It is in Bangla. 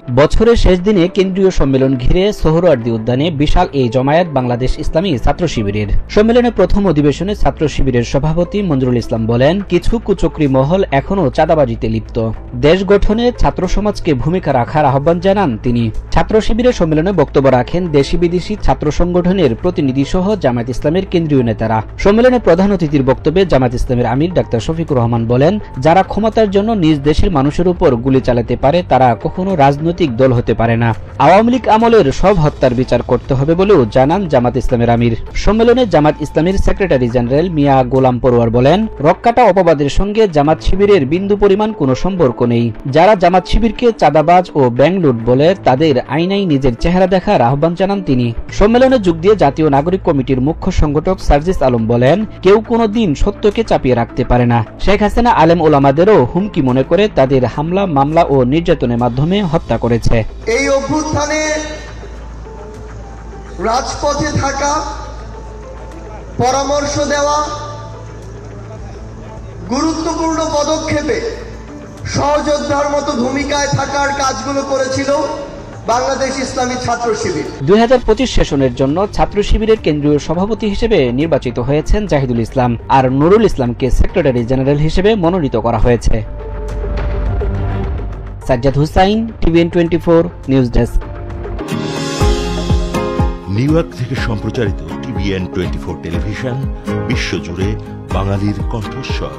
বছরের শেষ দিনে কেন্দ্রীয় সম্মেলন ঘিরে সোহরাওয়ার্দী উদ্যানে বিশাল এই জমায়েত বাংলাদেশ ইসলামী ছাত্র শিবিরের। সম্মেলনের প্রথম অধিবেশনে ছাত্র শিবিরের সভাপতি মঞ্জুরুল ইসলাম বলেন, কিছু কুচক্রী মহল এখনও চাঁদাবাজিতে লিপ্ত। দেশ গঠনে ছাত্র সমাজকে ভূমিকা রাখার আহ্বান জানান তিনি। ছাত্র শিবিরের সম্মেলনে বক্তব্য রাখেন দেশি বিদেশি ছাত্র সংগঠনের প্রতিনিধি সহ জামায়াত ইসলামের কেন্দ্রীয় নেতারা। সম্মেলনে প্রধান অতিথির বক্তব্যে জামায়াত ইসলামের আমির ডাক্তার শফিকুর রহমান বলেন, যারা ক্ষমতার জন্য নিজ দেশের মানুষের উপর গুলি চালাতে পারে তারা কখনো রাজনৈতিক দল হতে পারে না। আওয়ামী লীগ আমলের সব হত্যার বিচার করতে হবে বলেও জানান জামাত ইসলামের আমির। সম্মেলনে জামাত ইসলামের সেক্রেটারি জেনারেল মিয়া গোলাম পরোয়ার বলেন, রক্কাটা অপবাদের সঙ্গে জামাত শিবিরের বিন্দু পরিমাণ কোনো সম্পর্ক নেই। যারা জামাত শিবিরকে চাঁদাবাজ ও ব্যাংলুট বলে তাদের আইনাই নিজের চেহারা দেখার আহ্বান জানান তিনি। সম্মেলনে যোগ দিয়ে জাতীয় নাগরিক কমিটির মুখ্য সংগঠক সার্জিস আলম বলেন, কেউ কোনো দিন সত্যকে চাপিয়ে রাখতে পারে না। শেখ হাসিনা আলেম ওলামাদেরও হুমকি মনে করে তাদের হামলা মামলা ও নির্যাতনের মাধ্যমে হত্যা করেছে। এই অভ্যুত্থানে রাজপথে থাকা, পরামর্শ দেওয়া, গুরুত্বপূর্ণ পদক্ষেপে সহযোদ্ধার মতো ভূমিকায় থাকার কাজগুলো করেছিল বাংলাদেশ ইসলামী ছাত্র শিবির। 2025 সেশনের জন্য ছাত্র শিবিরের কেন্দ্রীয় সভাপতি হিসেবে নির্বাচিত হয়েছেন জাহিদুল ইসলাম, আর নুরুল ইসলামকে সেক্রেটারি জেনারেল হিসেবে মনোনীত করা হয়েছে। Sajjad Hussain, TVN 24 news desk. New York থেকে সম্প্রচারিত TVN 24 টেলিভিশন বিশ্বজুড়ে বাঙালির কণ্ঠস্বর।